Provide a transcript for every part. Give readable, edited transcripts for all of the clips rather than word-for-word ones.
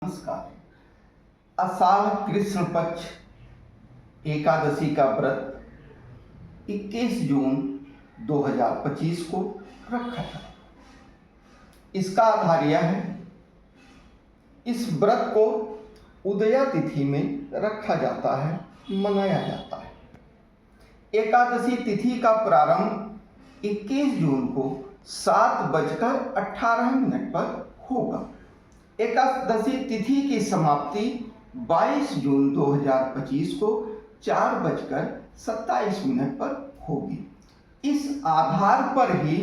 नमस्कार। आषाढ़ कृष्ण पक्ष एकादशी का व्रत 21 जून 2025 को रखा था। इसका आधार यह है, इस व्रत को उदया तिथि में रखा जाता है, मनाया जाता है। एकादशी तिथि का प्रारंभ 21 जून को 7:18 पर होगा। एकादशी तिथि की समाप्ति 22 जून 2025 को 4:27 पर होगी। इस आधार पर ही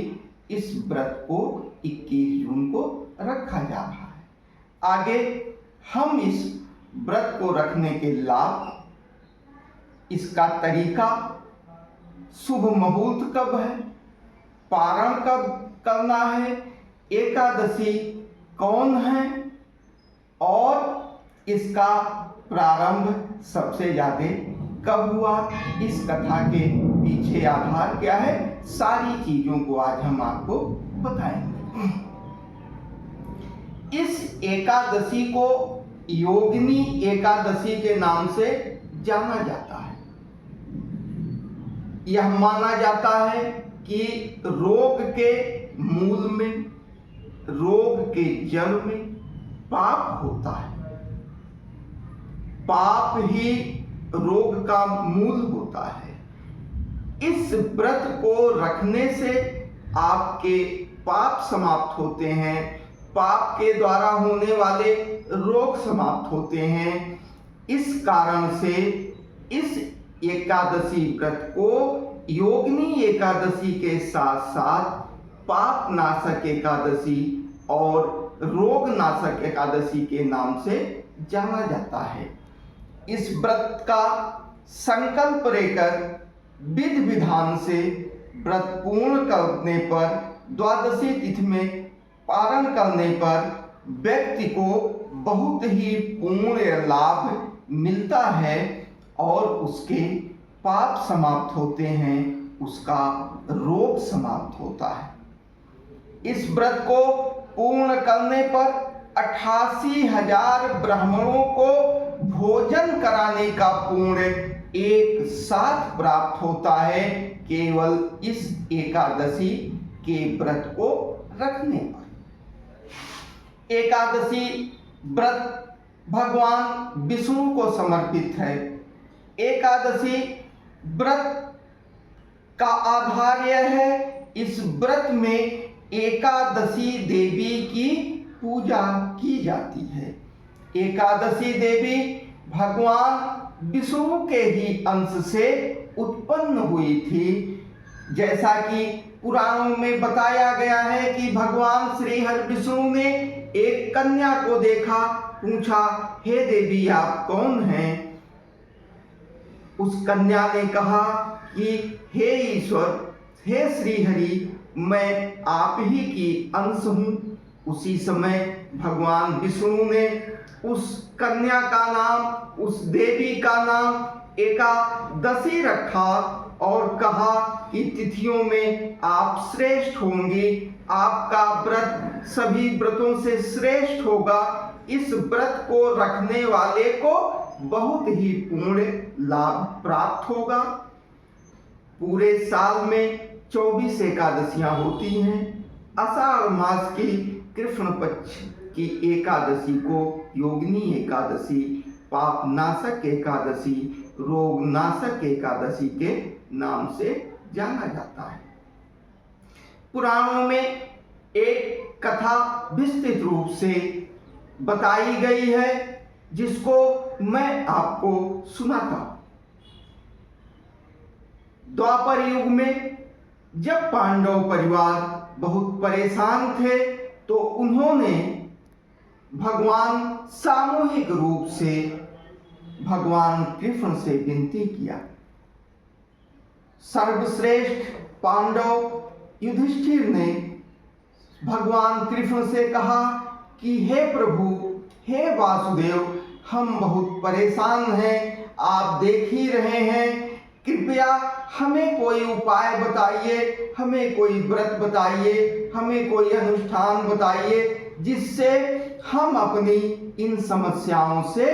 इस व्रत को 21 जून को रखा जा रहा है। आगे हम इस व्रत को रखने के लाभ, इसका तरीका, शुभ मुहूर्त कब है, पारण कब करना है, एकादशी कौन है और इसका प्रारंभ सबसे ज्यादा कब हुआ, इस कथा के पीछे आधार क्या है, सारी चीजों को आज हम आपको बताएंगे। इस एकादशी को योगिनी एकादशी के नाम से जाना जाता है। यह माना जाता है कि रोग के मूल में, रोग के जड़ में पाप होता है। पाप ही रोग का मूल होता है। इस व्रत को रखने से आपके पाप समाप्त होते हैं, पाप के द्वारा होने वाले रोग समाप्त होते हैं। इस कारण से इस एकादशी व्रत को योगिनी एकादशी के साथ साथ पाप नाशक एकादशी और रोग नाशक एकादशी के नाम से जाना जाता है। इस व्रत का संकल्प लेकर विधि विधान से व्रत पूर्ण करने पर, द्वादशी तिथि में पारण करने पर व्यक्ति को बहुत ही पूर्ण लाभ मिलता है और उसके पाप समाप्त होते हैं, उसका रोग समाप्त होता है। इस व्रत को पूर्ण करने पर 88,000 ब्राह्मणों को भोजन कराने का पुण्य एक साथ प्राप्त होता है, केवल इस एकादशी के व्रत को रखने पर। एकादशी व्रत भगवान विष्णु को समर्पित है। एकादशी व्रत का आधार यह है, इस व्रत में एकादशी देवी की पूजा की जाती है। एकादशी देवी भगवान विष्णु के ही अंश से उत्पन्न हुई थी। जैसा कि पुराणों में बताया गया है कि भगवान श्री हरि विष्णु ने एक कन्या को देखा, पूछा, हे देवी आप कौन हैं? उस कन्या ने कहा कि हे ईश्वर, हे श्री हरि, मैं आप ही की अंश हूँ। उसी समय भगवान विष्णु ने उस कन्या का नाम, उस देवी का नाम एकादशी रखा और कहा कि तिथियों में आप श्रेष्ठ होंगे, आपका व्रत सभी व्रतों से श्रेष्ठ होगा। इस व्रत को रखने वाले को बहुत ही पूर्ण लाभ प्राप्त होगा। पूरे साल में 24 एकादशियां होती हैं। आषाढ़ मास की कृष्ण पक्ष की एकादशी को योगिनी एकादशी, पाप नाशक एकादशी, रोग नाशक एकादशी के नाम से जाना जाता है। पुराणों में एक कथा विस्तृत रूप से बताई गई है, जिसको मैं आपको सुनाता हूं। द्वापर युग में जब पांडव परिवार बहुत परेशान थे, तो उन्होंने भगवान सामूहिक रूप से भगवान कृष्ण से विनती किया। सर्वश्रेष्ठ पांडव युधिष्ठिर ने भगवान कृष्ण से कहा कि हे प्रभु, हे वासुदेव, हम बहुत परेशान हैं, आप देख ही रहे हैं, कृपया हमें कोई उपाय बताइए, हमें कोई व्रत बताइए, हमें कोई अनुष्ठान बताइए, जिससे हम अपनी इन समस्याओं से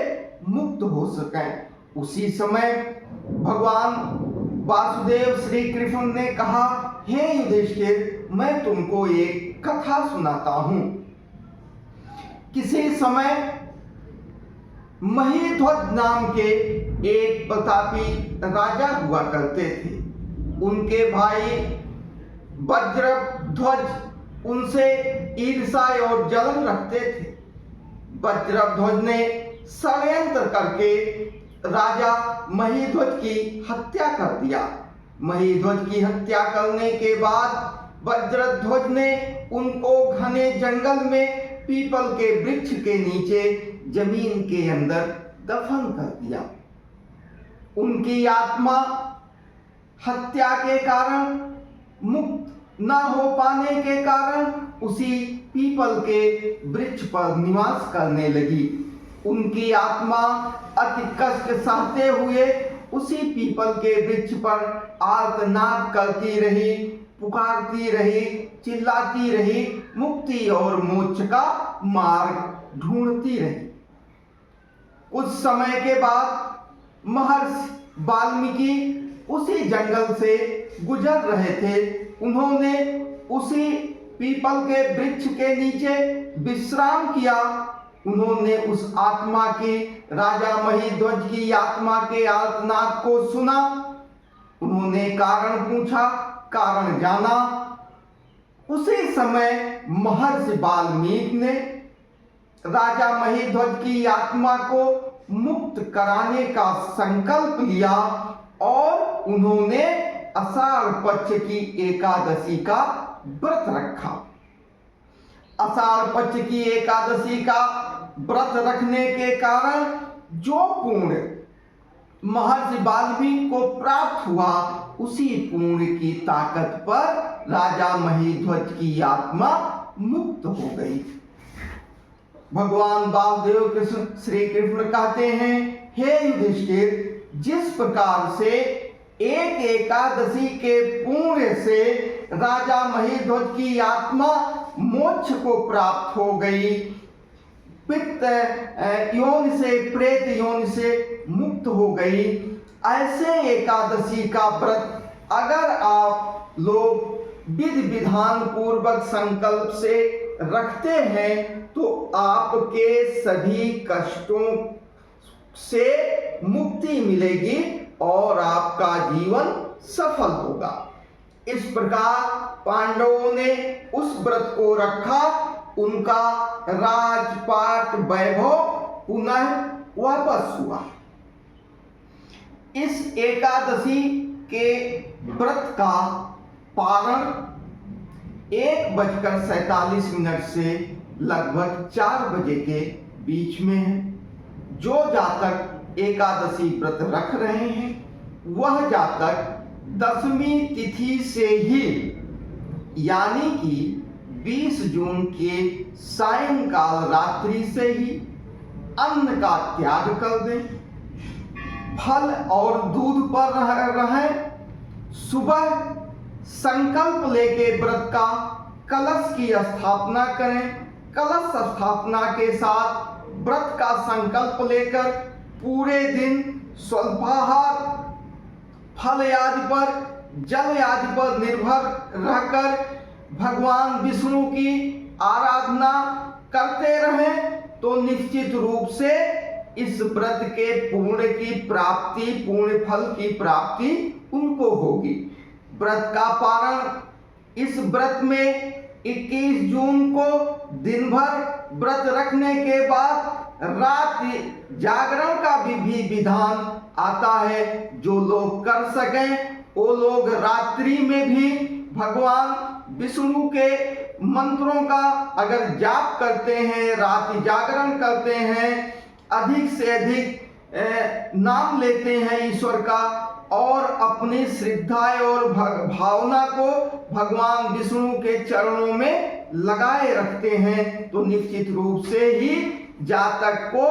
मुक्त हो सकें। उसी समय भगवान वासुदेव श्री कृष्ण ने कहा, हे युधिष्ठिर, मैं तुमको एक कथा सुनाता हूं। किसी समय महीध्वज नाम के एक प्रतापी राजा हुआ करते थे। उनके भाई वज्रध्वज उनसे ईर्ष्या और जलन रखते थे। वज्रध्वज ने षड्यंत्र करके राजा महीध्वज की हत्या कर दिया। महीध्वज की हत्या करने के बाद वज्रध्वज ने उनको घने जंगल में पीपल के वृक्ष के नीचे जमीन के अंदर दफन कर दिया। उनकी आत्मा हत्या के कारण मुक्त न हो पाने के कारण उसी पीपल के वृक्ष पर निवास करने लगी। उनकी आत्मा अति कष्ट सहते हुए उसी पीपल के वृक्ष पर आर्तनाद करती रही, पुकारती रही, चिल्लाती रही, मुक्ति और मोक्ष का मार्ग ढूंढती रही। कुछ समय के बाद महर्षि वाल्मीकि उसी जंगल से गुजर रहे थे। उन्होंने उसी पीपल के वृक्ष के नीचे विश्राम किया। उन्होंने उस आत्मा की, राजा महीध्वज की आत्मा के आर्तनाद को सुना। उन्होंने कारण पूछा, कारण जाना। उसी समय महर्षि वाल्मीकि ने राजा महीध्वज की आत्मा को मुक्त कराने का संकल्प लिया और उन्होंने आषाढ़ पक्ष की एकादशी का व्रत रखा। आषाढ़ पक्ष की एकादशी का व्रत रखने के कारण जो पुण्य महर्षि वाल्मीकि को प्राप्त हुआ, उसी पुण्य की ताकत पर राजा महीध्वज की आत्मा मुक्त हो गई। भगवान वासुदेव कृष्ण श्री कृष्ण कहते हैं, हे युधिष्ठिर, जिस प्रकार से एक एकादशी के पुण्य से राजा महीध्वज की आत्मा मोक्ष को प्राप्त हो गई, पित्त योनि से, प्रेत योनि से मुक्त हो गई, ऐसे एकादशी का व्रत अगर आप लोग विधि विधान पूर्वक संकल्प से रखते हैं तो आपके सभी कष्टों से मुक्ति मिलेगी और आपका जीवन सफल होगा। इस प्रकार पांडवों ने उस व्रत को रखा। उनका राजपाट वैभव पुनः वापस हुआ। इस एकादशी के व्रत का पारण 1:47 से लगभग 4 बजे के बीच में है। जो जातक एकादशी व्रत रख रहे हैं वह जातक 10वीं तिथि से ही, यानी कि 20 जून के सायंकाल रात्रि से ही अन्न का त्याग कर दें, फल और दूध पर रहें। सुबह संकल्प लेके व्रत का कलश की स्थापना करें। कलश स्थापना के साथ व्रत का संकल्प लेकर पूरे दिन स्वल्पाहार, फल आदि पर, जल आदि पर निर्भर रहकर भगवान विष्णु की आराधना करते रहें तो निश्चित रूप से इस व्रत के पुण्य की प्राप्ति, पुण्य फल की प्राप्ति उनको होगी। व्रत का पारण इस व्रत में 21 जून को दिन भर व्रत रखने के बाद रात जागरण का भी विधान आता है। जो लोग कर सकें वो लोग रात्रि में भी भगवान विष्णु के मंत्रों का अगर जाप करते हैं, रात जागरण करते हैं, अधिक से अधिक नाम लेते हैं ईश्वर का और अपनी श्रद्धा और भावना को भगवान विष्णु के चरणों में लगाए रखते हैं तो निश्चित रूप से ही जातक को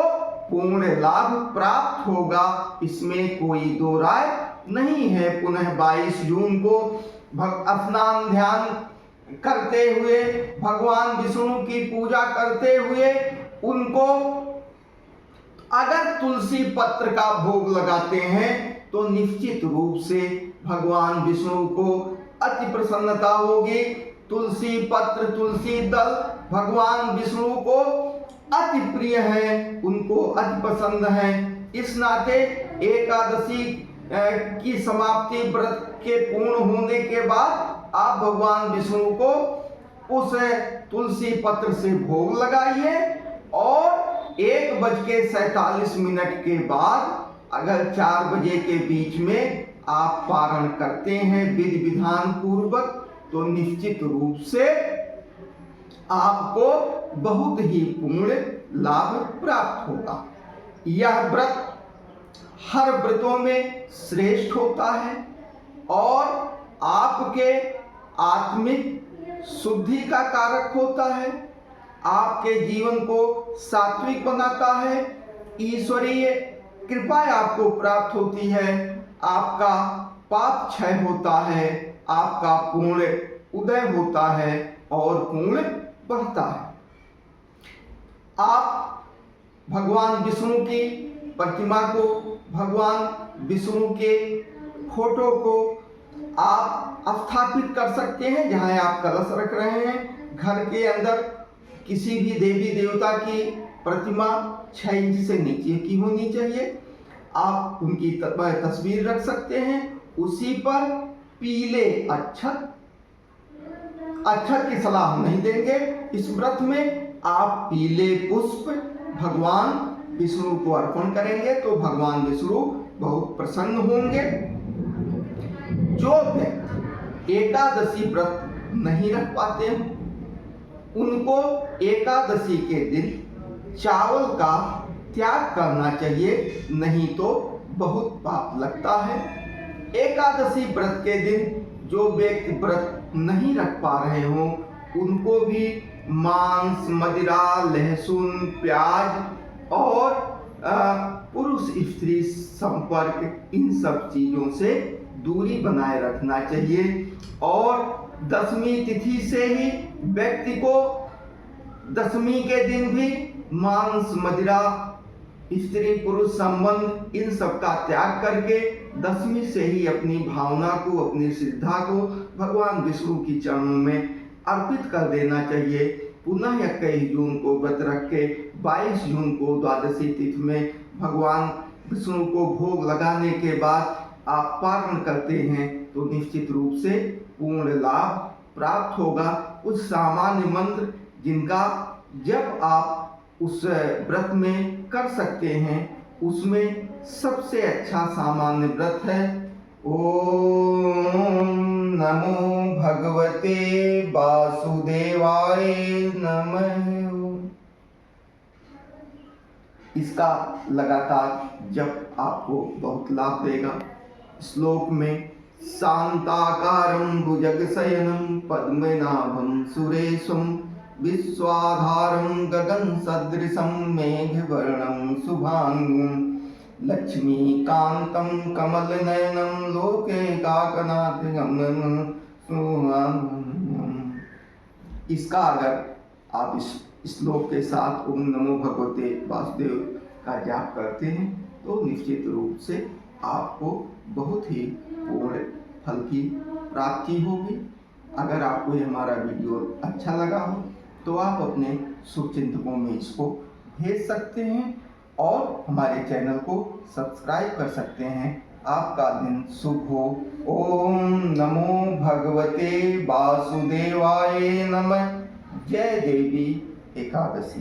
पूर्ण लाभ प्राप्त होगा। इसमें कोई दो राय नहीं है। पुनः 22 जून को स्नान ध्यान करते हुए, भगवान विष्णु की पूजा करते हुए उनको अगर तुलसी पत्र का भोग लगाते हैं तो निश्चित रूप से भगवान विष्णु को अति प्रसन्नता होगी। तुलसी पत्र, तुलसी दल भगवान विष्णु को अति प्रिय है, उनको अति पसंद है। इस नाते एकादशी की समाप्ति व्रत के पूर्ण होने के बाद आप भगवान विष्णु को उस तुलसी पत्र से भोग लगाइए और 1:47 के बाद अगर 4 बजे के बीच में आप पारण करते हैं विधि विधान पूर्वक, तो निश्चित रूप से आपको बहुत ही पूर्ण लाभ प्राप्त होगा। यह व्रत हर व्रतों में श्रेष्ठ होता है और आपके आत्मिक शुद्धि का कारक होता है, आपके जीवन को सात्विक बनाता है, ईश्वरीय कृपा आपको प्राप्त होती है, आपका पाप क्षय होता है, आपका पूर्ण उदय होता है और पूर्ण बढ़ता है। आप भगवान विष्णु की प्रतिमा को, भगवान विष्णु के फोटो को आप स्थापित कर सकते हैं जहां आप कलश रख रहे हैं। घर के अंदर किसी भी देवी देवता की प्रतिमा 6 इंच से नीचे की होनी चाहिए। आप उनकी तस्वीर रख सकते हैं। उसी पर पीले अक्षत की सलाह नहीं देंगे। इस व्रत में आप पीले पुष्प भगवान विष्णु को अर्पण करेंगे तो भगवान विष्णु बहुत प्रसन्न होंगे। जो व्यक्ति एकादशी व्रत नहीं रख पाते हैं उनको एकादशी के दिन चावल का त्याग करना चाहिए, नहीं तो बहुत पाप लगता है। एकादशी व्रत के दिन जो व्यक्ति व्रत नहीं रख पा रहे हों उनको भी मांस, मदिरा, लहसुन, प्याज और पुरुष स्त्री संपर्क, इन सब चीज़ों से दूरी बनाए रखना चाहिए। और दशमी तिथि से ही व्यक्ति को दशमी के दिन भी मांस, मदिरा, स्त्री पुरुष संबंध, इन सब का त्याग करके दशमी से ही अपनी भावना को, अपनी श्रद्धा को भगवान विष्णु की चरणों में अर्पित कर देना चाहिए। पुनः 21 जून को व्रत रख के 22 जून को द्वादशी तिथि में भगवान विष्णु को भोग लगाने के बाद आप पारण करते हैं तो निश्चित रूप से पूर्ण लाभ प्राप्त होगा। उस सामान्य मंत्र जिनका जब आप उस व्रत में कर सकते हैं, उसमें सबसे अच्छा सामान्य व्रत है ओम नमो भगवते वासुदेवाय नमः। इसका लगातार जप आपको बहुत लाभ देगा। श्लोक में शांताकारं भुजगशयनं पद्मनाभं सुरेशं विश्वाधारं गगन सदृशं मेघवर्णं शुभांगुं लक्ष्मीकान्तं कमलनयनं लोके काकनाथगमनं। इसका अगर आप इस श्लोक के साथ ओम नमो भगवते वासुदेव का जाप करते हैं तो निश्चित रूप से आपको बहुत ही पूर्ण फल की प्राप्ति होगी। अगर आपको ये हमारा वीडियो अच्छा लगा हो तो आप अपने शुभचिंतकों में इसको भेज सकते हैं और हमारे चैनल को सब्सक्राइब कर सकते हैं। आपका दिन शुभ हो। ओम नमो भगवते वासुदेवाय नमः। जय देवी एकादशी।